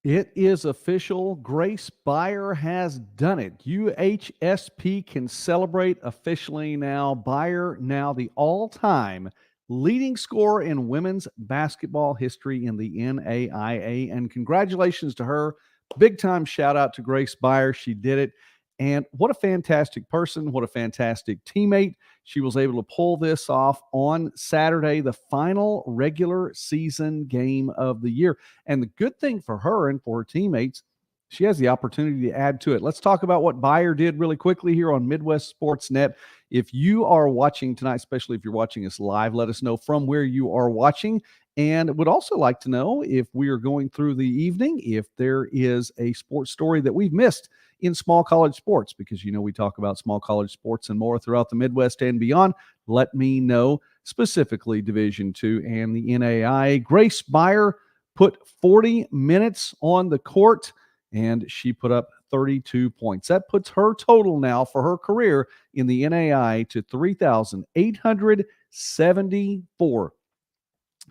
It is official. Grace Beyer has done it. UHSP can celebrate officially now. Beyer now the all-time leading scorer in women's basketball history in the NAIA. And congratulations to her. Big time shout out to Grace Beyer. She did it. And what a fantastic person. What a fantastic teammate. She was able to pull this off on Saturday, the final regular season game of the year. And the good thing for her and for her teammates, she has the opportunity to add to it. Let's talk about what Beyer did really quickly here on Midwest Sports Net. If you are watching tonight, especially if you're watching us live, let us know from where you are watching. And would also like to know, if we are going through the evening, if there is a sports story that we've missed in small college sports, because we talk about small college sports and more throughout the Midwest and beyond. Let me know, specifically Division II and the NAIA. Grace Beyer put 40 minutes on the court, and she put up 32 points. That puts her total now for her career in the NAIA to 3,874.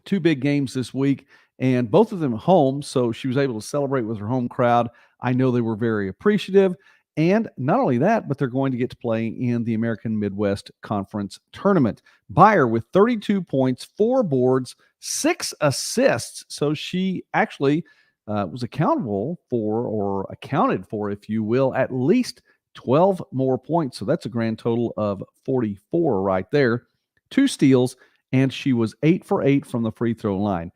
Two big games this week, and both of them home, so she was able to celebrate with her home crowd. I know they were very appreciative. And not only that, but they're going to get to play in the American Midwest Conference Tournament. Beyer with 32 points, 4 boards, 6 assists. So she actually was accountable for, or accounted for, if you will, at least 12 more points. So that's a grand total of 44 right there. 2 steals, and she was 8 for 8 from the free throw line.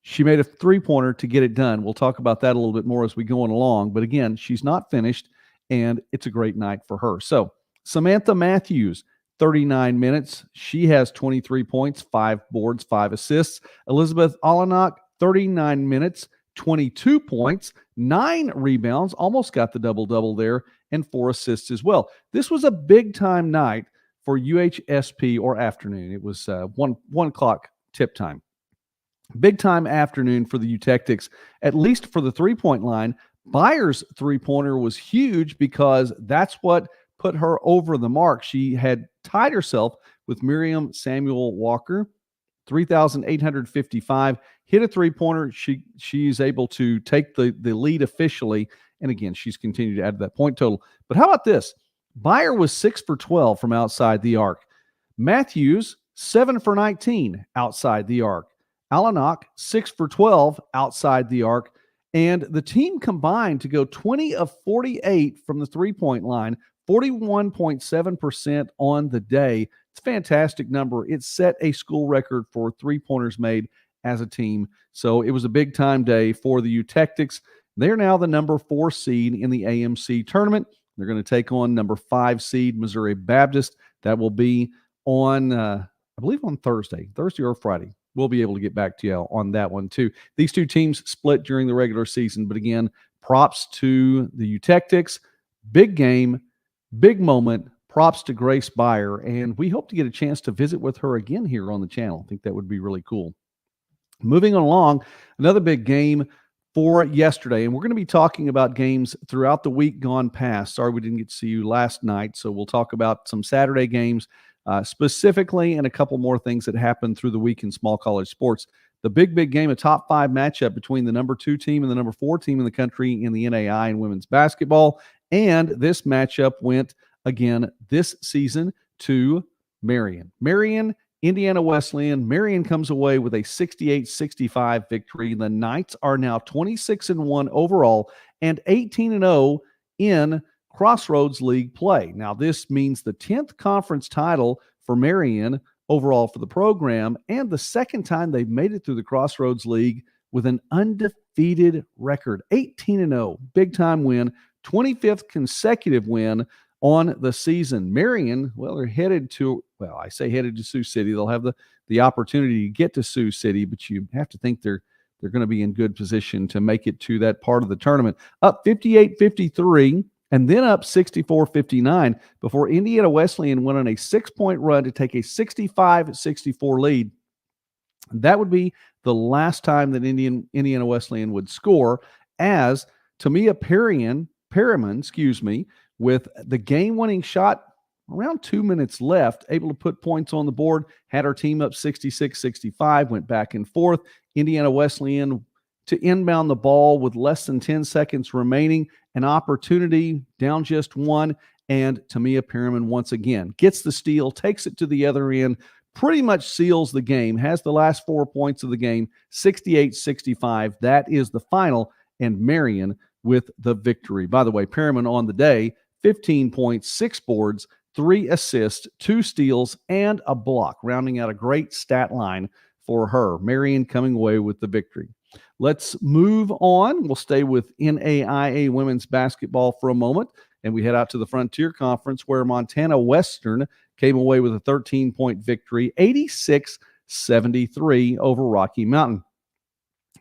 She made a three-pointer to get it done. We'll talk about that a little bit more as we go on along. But again, she's not finished, and it's a great night for her. So Samantha Matthews, 39 minutes. She has 23 points, 5 boards, 5 assists. Elizabeth Olenak, 39 minutes, 22 points, 9 rebounds, almost got the double-double there, and 4 assists as well. This was a big-time night for UHSP, or afternoon. It was 1 o'clock tip time. Big time afternoon for the Eutectics, at least for the three-point line. Beyer's three-pointer was huge because that's what put her over the mark. She had tied herself with Miriam Samuel Walker, 3,855, hit a three-pointer. She's able to take the lead officially, and again, she's continued to add to that point total. But how about this? Beyer was 6 for 12 from outside the arc. Matthews, 7 for 19 outside the arc. Olenak, 6 for 12 outside the arc. And the team combined to go 20 of 48 from the three-point line, 41.7% on the day. It's a fantastic number. It set a school record for three-pointers made as a team. So it was a big-time day for the Eutectics. They're now the number 4 seed in the AMC tournament. They're going to take on number 5 seed Missouri Baptist. That will be on, I believe, on Thursday or Friday. We'll be able to get back to you on that one too. These two teams split during the regular season, but again, props to the Eutectics. Big game, big moment. Props to Grace Beyer, and we hope to get a chance to visit with her again here on the channel. I think that would be really cool. Moving along, another big game for yesterday, and we're going to be talking about games throughout the week gone past. Sorry we didn't get to see you last night, so we'll talk about some Saturday games specifically, and a couple more things that happened through the week in small college sports. The big game, a top 5 matchup between the number 2 team and the number 4 team in the country in the NAIA and women's basketball. And this matchup went again this season to Marian. Indiana Wesleyan. Marian comes away with a 68-65 victory. The Knights are now 26-1 overall and 18-0 in Crossroads League play. Now, this means the 10th conference title for Marian overall for the program, and the second time they've made it through the Crossroads League with an undefeated record. 18-0, big-time win, 25th consecutive win on the season. Marian, well, they're headed to Sioux City. They'll have the opportunity to get to Sioux City, but you have to think they're going to be in good position to make it to that part of the tournament. Up 58-53, and then up 64-59 before Indiana Wesleyan went on a 6-point run to take a 65-64 lead. That would be the last time that Indiana Wesleyan would score, as Tamia Perriman, with the game-winning shot around 2 minutes left, able to put points on the board, had our team up 66-65, went back and forth. Indiana Wesleyan to inbound the ball with less than 10 seconds remaining. An opportunity, down just one, and Tamia Perriman once again gets the steal, takes it to the other end, pretty much seals the game, has the last 4 points of the game, 68-65. That is the final, and Marian with the victory. By the way, Perriman on the day, 15 points, 6 boards, 3 assists, 2 steals, and a block, rounding out a great stat line for her. Marian coming away with the victory. Let's move on. We'll stay with NAIA women's basketball for a moment, and we head out to the Frontier Conference, where Montana Western came away with a 13-point victory, 86-73 over Rocky Mountain.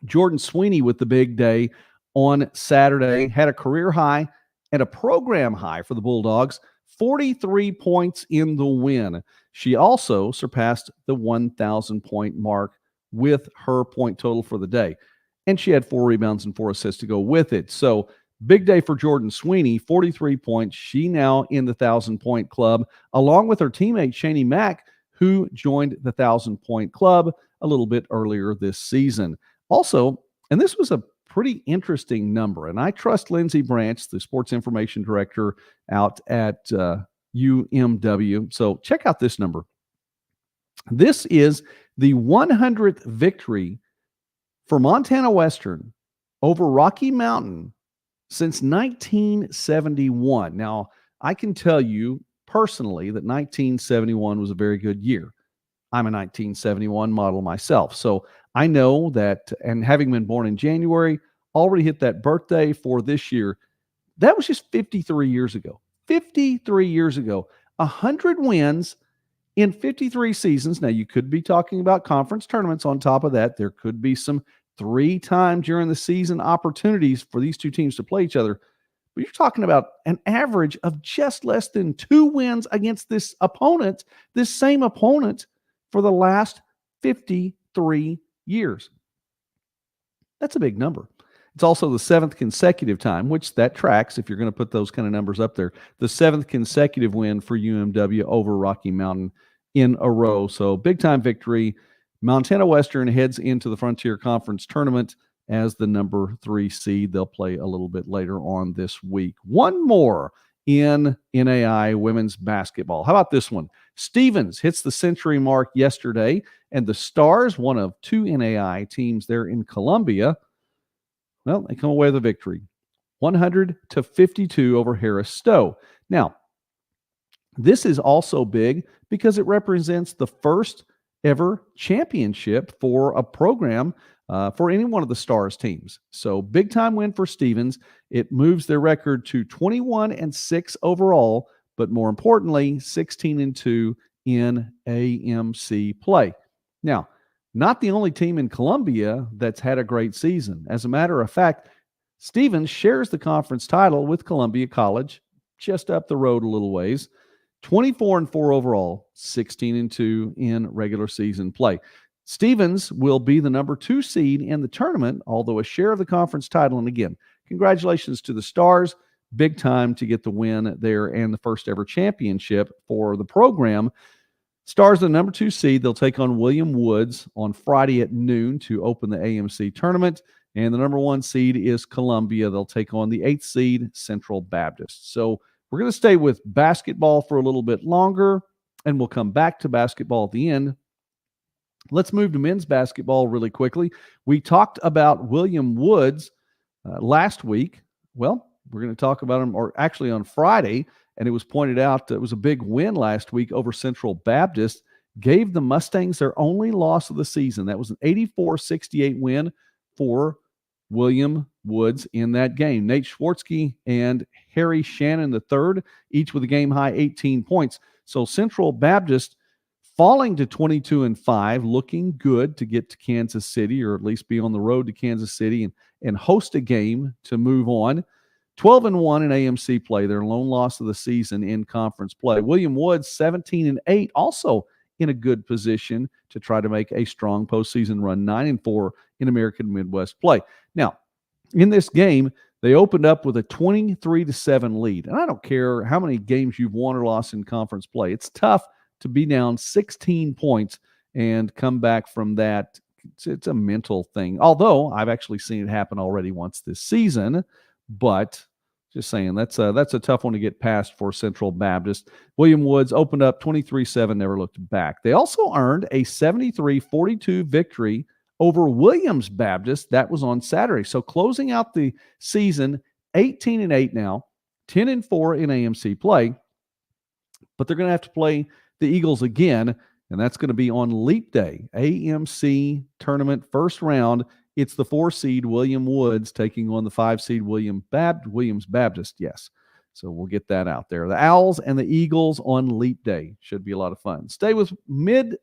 Jordan Sweeney with the big day on Saturday, had a career high and a program high for the Bulldogs, 43 points in the win. She also surpassed the 1,000-point mark with her point total for the day. And she had 4 rebounds and 4 assists to go with it. So big day for Jordan Sweeney, 43 points. She now in the 1,000-point club, along with her teammate Shani Mack, who joined the 1,000-point club a little bit earlier this season. Also, and this was a pretty interesting number, and I trust Lindsey Branch, the sports information director out at UMW. So check out this number. This is the 100th victory for Montana Western over Rocky Mountain since 1971. Now, I can tell you personally that 1971 was a very good year. I'm a 1971 model myself, so I know that, and having been born in January, already hit that birthday for this year. That was just 53 years ago. 53 years ago. 100 wins in 53 seasons. Now, you could be talking about conference tournaments on top of that. There could be some 3-time during the season opportunities for these two teams to play each other. But you're talking about an average of just less than 2 wins against this opponent, this same opponent, for the last 53 years. That's a big number. It's also the 7th consecutive time, which that tracks if you're going to put those kind of numbers up there, the 7th consecutive win for UMW over Rocky Mountain in a row. So big time victory. Montana Western heads into the Frontier Conference tournament as the number 3 seed. They'll play a little bit later on this week. One more in NAI women's basketball. How about this one? Stevens hits the century mark yesterday, and the Stars, one of 2 NAI teams there in Columbia, well, they come away with a victory, 100-52 over Harris Stowe. Now, this is also big because it represents the first ever championship for a program for any one of the Stars teams. So big time win for Stevens. It moves their record to 21-6 overall, but more importantly, 16-2 in AMC play. Now, not the only team in Columbia that's had a great season. As a matter of fact, Stevens shares the conference title with Columbia College, just up the road a little ways. 24-4 overall, 16-2 in regular season play. Stevens will be the number 2 seed in the tournament, although a share of the conference title. And again, congratulations to the Stars. Big time to get the win there and the first ever championship for the program. Stars, the number 2 seed. They'll take on William Woods on Friday at noon to open the AMC tournament. And the number 1 seed is Columbia. They'll take on the 8th seed, Central Baptist. So we're going to stay with basketball for a little bit longer, and we'll come back to basketball at the end. Let's move to men's basketball really quickly. We talked about William Woods last week. Well, we're going to talk about him, or actually on Friday, and it was pointed out that it was a big win last week over Central Baptist, gave the Mustangs their only loss of the season. That was an 84-68 win for William Woods in that game. Nate Schwartzky and Harry Shannon III, each with a game-high 18 points. So Central Baptist falling to 22-5, looking good to get to Kansas City, or at least be on the road to Kansas City and host a game to move on. 12-1 in AMC play, their lone loss of the season in conference play. William Woods, 17-8, also in a good position to try to make a strong postseason run, 9-4 in American Midwest play. Now, in this game, they opened up with a 23-7 lead. And I don't care how many games you've won or lost in conference play. It's tough to be down 16 points and come back from that it's a mental thing. Although I've actually seen it happen already once this season, but just saying that's a tough one to get past for Central Baptist. William Woods opened up 23-7, never looked back. They also earned a 73-42 victory over Williams Baptist. That was on Saturday. So closing out the season, 18-8 now, 10-4 in AMC play. But they're going to have to play the Eagles again, and that's going to be on Leap Day. AMC tournament first round. It's the 4-seed William Woods taking on the 5-seed Williams Baptist. Yes. So we'll get that out there. The Owls and the Eagles on Leap Day. Should be a lot of fun. Stay with men's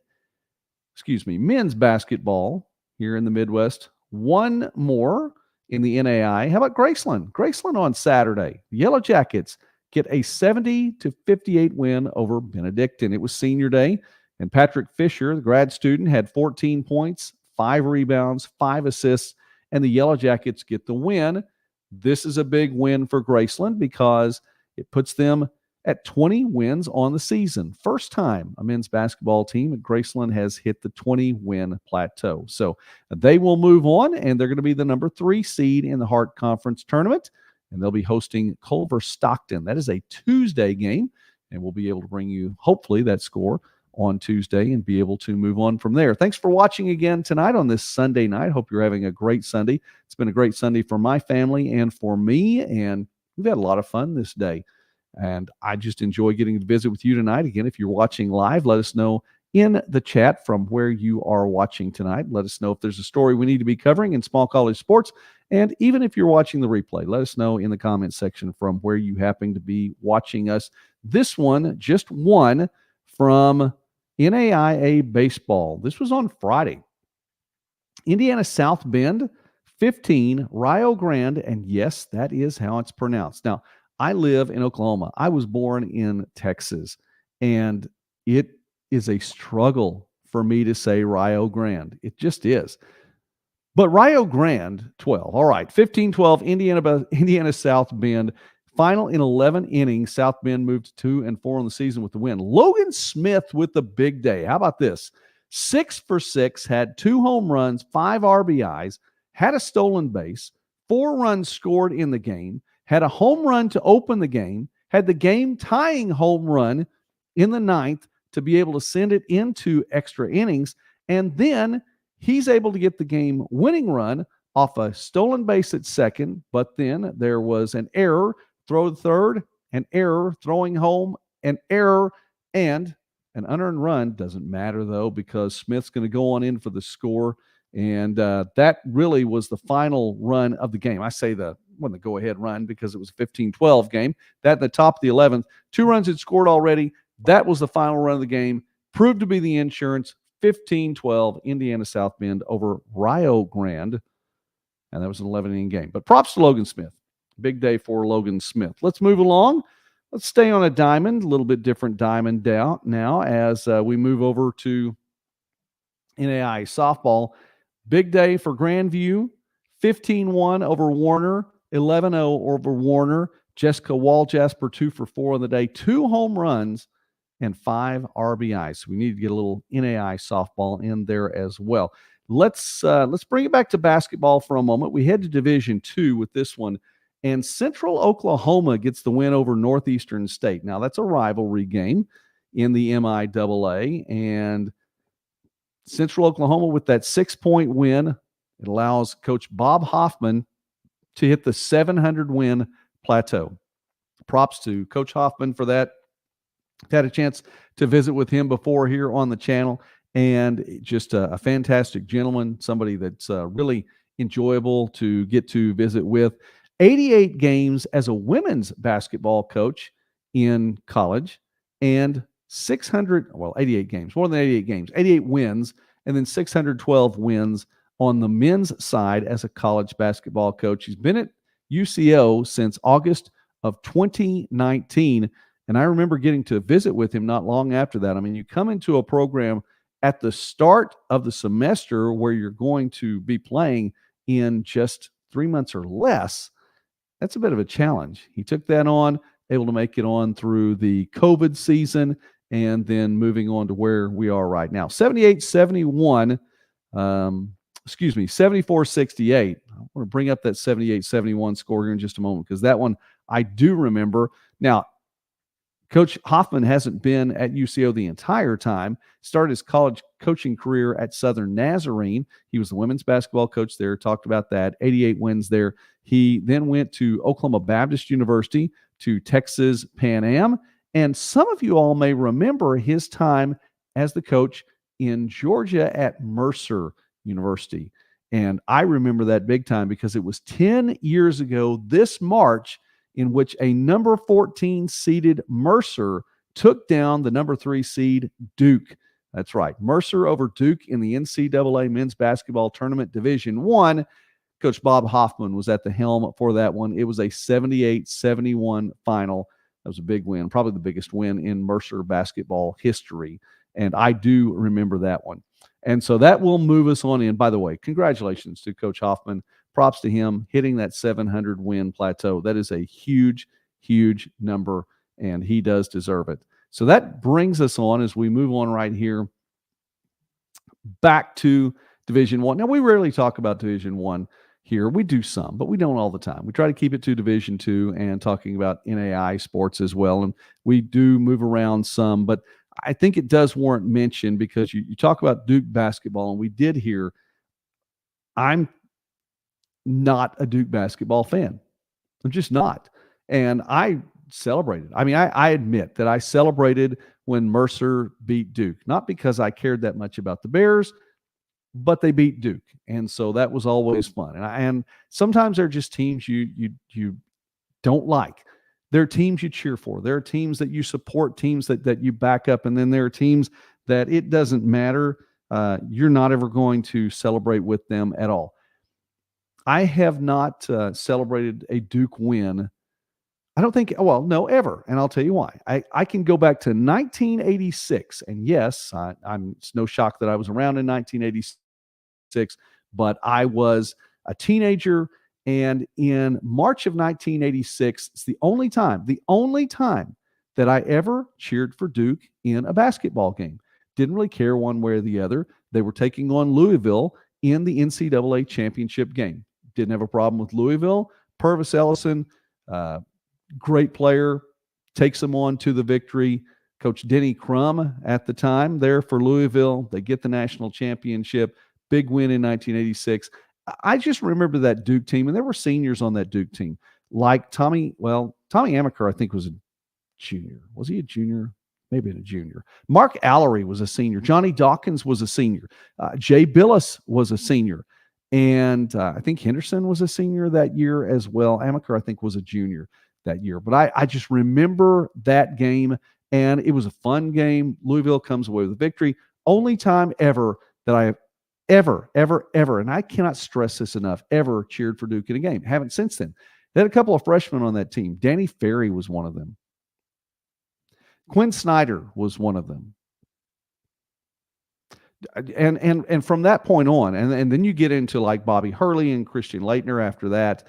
basketball here in the Midwest. One more in the NAIA. How about Graceland? Graceland on Saturday. The Yellowjackets get a 70-58 win over Benedictine. It was senior day, and Patrick Fisher, the grad student, had 14 points, 5 rebounds, 5 assists, and the Yellowjackets get the win. This is a big win for Graceland because it puts them at 20 wins on the season. First time a men's basketball team at Graceland has hit the 20-win plateau. So they will move on, and they're going to be the number 3 seed in the Hart Conference tournament, and they'll be hosting Culver Stockton. That is a Tuesday game, and we'll be able to bring you, hopefully, that score on Tuesday and be able to move on from there. Thanks for watching again tonight on this Sunday night. Hope you're having a great Sunday. It's been a great Sunday for my family and for me, and we've had a lot of fun this day. And I just enjoy getting to visit with you tonight. Again, if you're watching live, let us know in the chat from where you are watching tonight. Let us know if there's a story we need to be covering in small college sports. And even if you're watching the replay, let us know in the comments section from where you happen to be watching us. This one, just one from NAIA baseball. This was on Friday. Indiana South Bend, 15, Rio Grande, and yes, that is how it's pronounced. Now, I live in Oklahoma. I was born in Texas, and it is a struggle for me to say Rio Grande. It just is. But Rio Grande, 12. All right, 15-12, Indiana South Bend. Final in 11 innings. South Bend moved to 2-4 on the season with the win. Logan Smith with the big day. How about this? 6 for 6, had 2 home runs, 5 RBIs, had a stolen base, 4 runs scored in the game, had a home run to open the game, had the game-tying home run in the 9th to be able to send it into extra innings, and then he's able to get the game-winning run off a stolen base at second, but then there was an error, throw to third, an error, throwing home, an error, and an unearned run. Doesn't matter, though, because Smith's going to go on in for the score, and that really was the final run of the game. I say wasn't the go-ahead run because it was a 15-12 game. That in the top of the 11th. 2 runs had scored already. That was the final run of the game. Proved to be the insurance. 15-12, Indiana South Bend over Rio Grande. And that was an 11-inning game. But props to Logan Smith. Big day for Logan Smith. Let's move along. Let's stay on a diamond, a little bit different diamond down now as we move over to NAIA softball. Big day for Grandview. 15-1 over Warner. 11-0 over Warner. Jessica Waljasper, 2 for 4 on the day. 2 home runs and 5 RBIs. So we need to get a little NAIA softball in there as well. Let's bring it back to basketball for a moment. We head to Division II with this one. And Central Oklahoma gets the win over Northeastern State. Now, that's a rivalry game in the MIAA. And Central Oklahoma with that 6-point win, it allows Coach Bob Hoffman to hit the 700-win plateau. Props to Coach Hoffman for that. Had a chance to visit with him before here on the channel, and just a fantastic gentleman, somebody that's really enjoyable to get to visit with. 88 games as a women's basketball coach in college, and 88 games, more than 88 games, 88 wins, and then 612 wins on the men's side as a college basketball coach. He's been at UCO since August of 2019. And I remember getting to visit with him not long after that. I mean, you come into a program at the start of the semester where you're going to be playing in just 3 months or less. That's a bit of a challenge. He took that on, able to make it on through the COVID season, and then moving on to where we are right now. 78-71 Excuse me, 74-68. I want to bring up that 78-71 score here in just a moment because that one I do remember. Now, Coach Hoffman hasn't been at UCO the entire time. Started his college coaching career at Southern Nazarene. He was the women's basketball coach there. Talked about that. 88 wins there. He then went to Oklahoma Baptist University, to Texas Pan Am. And some of you all may remember his time as the coach in Georgia at Mercer University. And I remember that big time because it was 10 years ago this March in which a number 14 seeded Mercer took down the number 3 seed Duke. That's right. Mercer over Duke in the NCAA men's basketball tournament Division I. Coach Bob Hoffman was at the helm for that one. It was a 78-71 final. That was a big win, probably the biggest win in Mercer basketball history. And I do remember that one. And so that will move us on in. By the way, congratulations to Coach Hoffman. Props to him hitting that 700 win plateau. That is a huge, huge number, and he does deserve it. So that brings us on as we move on right here back to Division I. Now, we rarely talk about Division I here. We do some, but we don't all the time. We try to keep it to Division II and talking about NAIA sports as well. And we do move around some, but I think it does warrant mention because you talk about Duke basketball, and we did hear, I'm not a Duke basketball fan. I'm just not. And I celebrated. I mean, I admit that I celebrated when Mercer beat Duke, not because I cared that much about the Bears, but they beat Duke. And so that was always fun. And sometimes they're just teams you don't like. There are teams you cheer for. There are teams that you support, teams that you back up. And then there are teams that it doesn't matter. You're not ever going to celebrate with them at all. I have not celebrated a Duke win. I don't think, well, no, ever. And I'll tell you why. I can go back to 1986. And yes, it's no shock that I was around in 1986, but I was a teenager. And in March of 1986, it's the only time that I ever cheered for Duke in a basketball game. Didn't really care one way or the other. They were taking on Louisville in the NCAA championship game. Didn't have a problem with Louisville. Purvis Ellison, great player, takes them on to the victory. Coach Denny Crum at the time there for Louisville. They get the national championship. Big win in 1986. I just remember that Duke team, and there were seniors on that Duke team, like Tommy Amaker, I think, was a junior. Was he a junior? Maybe a junior. Mark Allery was a senior. Johnny Dawkins was a senior. Jay Bilas was a senior. And I think Henderson was a senior that year as well. Amaker, I think, was a junior that year. But I just remember that game, and it was a fun game. Louisville comes away with a victory. Only time ever that I have ever, and I cannot stress this enough, ever cheered for Duke in a game. Haven't since then. They had a couple of freshmen on that team. Danny Ferry was one of them. Quinn Snyder was one of them. And from that point on, and then you get into like Bobby Hurley and Christian Leitner after that.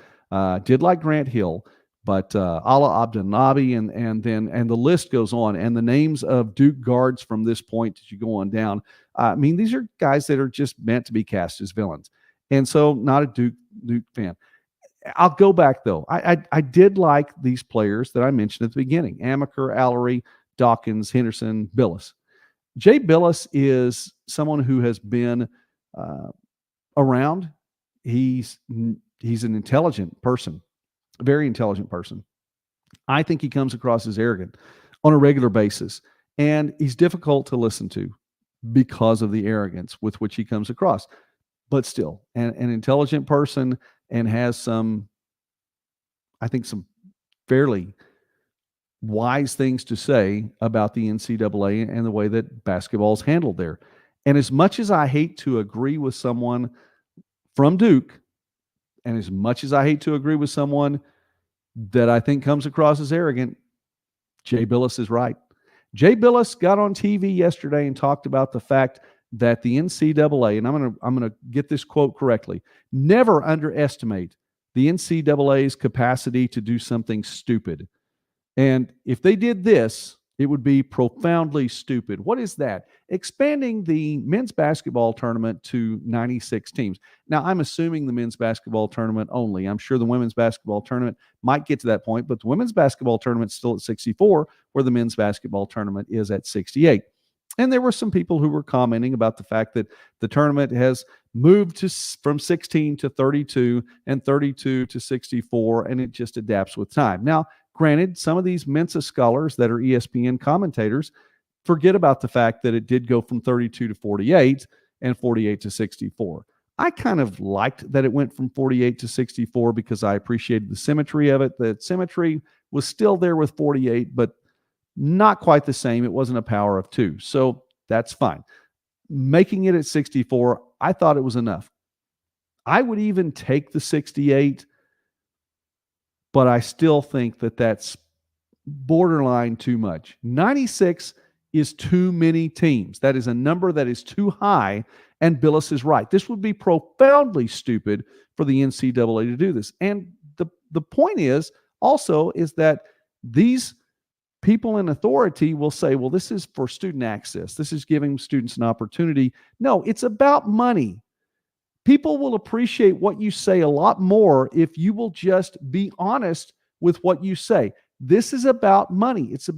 Did like Grant Hill, but Ala Abdelnabi, and the list goes on. And the names of Duke guards from this point as you go on down. I mean, these are guys that are just meant to be cast as villains. And so not a Duke fan. I'll go back, though. I did like these players that I mentioned at the beginning. Amaker, Allery, Dawkins, Henderson, Bilas. Jay Bilas is someone who has been around. He's an intelligent person, a very intelligent person. I think he comes across as arrogant on a regular basis, and he's difficult to listen to because of the arrogance with which he comes across. But still, an intelligent person, and has some fairly wise things to say about the NCAA and the way that basketball is handled there. And as much as I hate to agree with someone from Duke, and as much as I hate to agree with someone that I think comes across as arrogant, Jay Bilas is right. Jay Bilas got on TV yesterday and talked about the fact that the NCAA, and I'm gonna get this quote correctly, never underestimate the NCAA's capacity to do something stupid. And if they did this, It would be profoundly stupid. What is that? Expanding the men's basketball tournament to 96 teams. Now, I'm assuming the men's basketball tournament only. I'm sure the women's basketball tournament might get to that point, but the women's basketball tournament's still at 64, where the men's basketball tournament is at 68. And there were some people who were commenting about the fact that the tournament has moved from 16 to 32 and 32 to 64, and it just adapts with time. Now, granted, some of these Mensa scholars that are ESPN commentators forget about the fact that it did go from 32 to 48 and 48 to 64. I kind of liked that it went from 48 to 64 because I appreciated the symmetry of it. The symmetry was still there with 48, but not quite the same. It wasn't a power of 2. So that's fine. Making it at 64, I thought it was enough. I would even take the 68, but I still think that that's borderline too much. 96 is too many teams. That is a number that is too high, and Bilas is right. This would be profoundly stupid for the NCAA to do this. And the point is that these people in authority will say, well, this is for student access. This is giving students an opportunity. No, it's about money. People will appreciate what you say a lot more if you will just be honest with what you say. This is about money. It's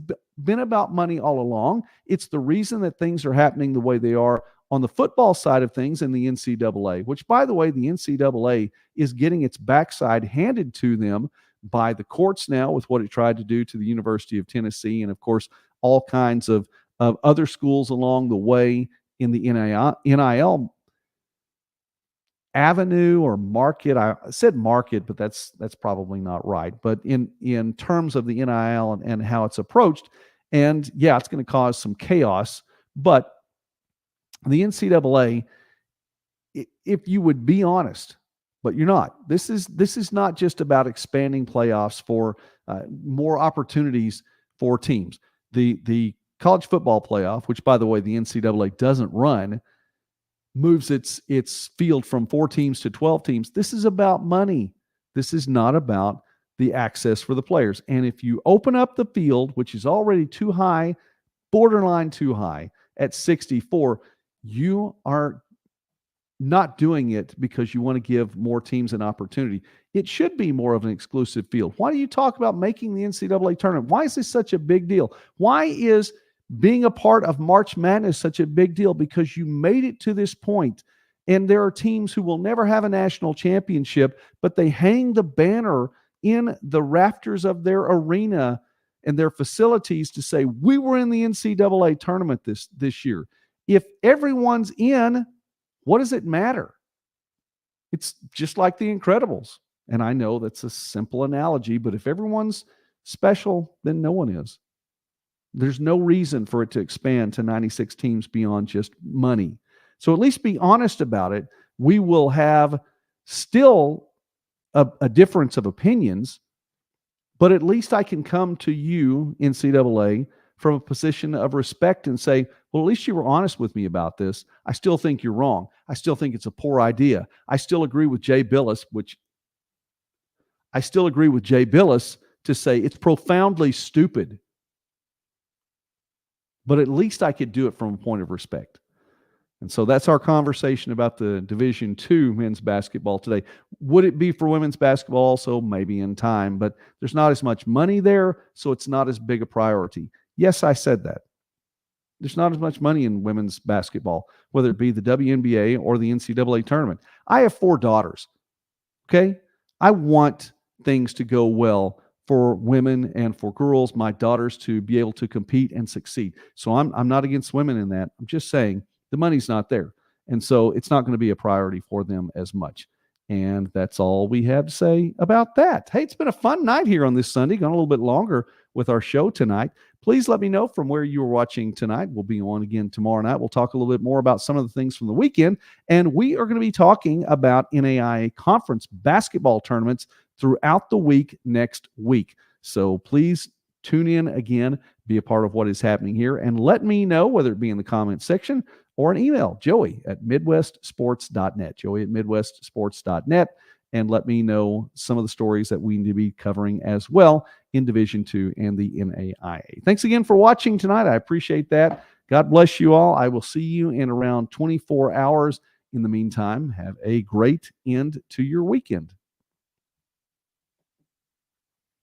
been about money all along. It's the reason that things are happening the way they are on the football side of things in the NCAA, which, by the way, the NCAA is getting its backside handed to them by the courts now with what it tried to do to the University of Tennessee, and, of course, all kinds of other schools along the way in the NIL avenue or market. I said market, but that's probably not right. But in terms of the NIL and how it's approached, and yeah, it's going to cause some chaos. But the NCAA, if you would be honest, but you're not. This is not just about expanding playoffs for more opportunities for teams. The college football playoff, which, by the way, the NCAA doesn't run, moves its field from 4 teams to 12 teams. This is about money. This is not about the access for the players. And if you open up the field, which is already too high, borderline too high, at 64, you are not doing it because you want to give more teams an opportunity. It should be more of an exclusive field. Why do you talk about making the NCAA tournament? Why is this such a big deal? Why is being a part of March Madness such a big deal? Because you made it to this point, and there are teams who will never have a national championship, but they hang the banner in the rafters of their arena and their facilities to say, we were in the NCAA tournament this year. If everyone's in, what does it matter? It's just like the Incredibles. And I know that's a simple analogy, but if everyone's special, then no one is. There's no reason for it to expand to 96 teams beyond just money. So at least be honest about it. We will have still a difference of opinions, but at least I can come to you, NCAA, from a position of respect and say, well, at least you were honest with me about this. I still think you're wrong. I still think it's a poor idea. I still agree with Jay Bilas, to say it's profoundly stupid. But at least I could do it from a point of respect. And so that's our conversation about the Division II men's basketball today. Would it be for women's basketball also? Maybe in time, but there's not as much money there, so it's not as big a priority. Yes, I said that. There's not as much money in women's basketball, whether it be the WNBA or the NCAA tournament. I have 4 daughters, okay? I want things to go well for women and for girls, my daughters, to be able to compete and succeed. So I'm not against women in that. I'm just saying the money's not there. And so it's not going to be a priority for them as much. And that's all we have to say about that. Hey, it's been a fun night here on this Sunday, gone a little bit longer with our show tonight. Please let me know from where you were watching tonight. We'll be on again tomorrow night. We'll talk a little bit more about some of the things from the weekend. And we are going to be talking about NAIA conference basketball tournaments throughout the week next week. So please tune in again, be a part of what is happening here, and let me know, whether it be in the comment section or an email, joey@midwestsports.net, joey@midwestsports.net, and let me know some of the stories that we need to be covering as well in Division II and the NAIA. Thanks again for watching tonight. I appreciate that. God bless you all. I will see you in around 24 hours. In the meantime, have a great end to your weekend.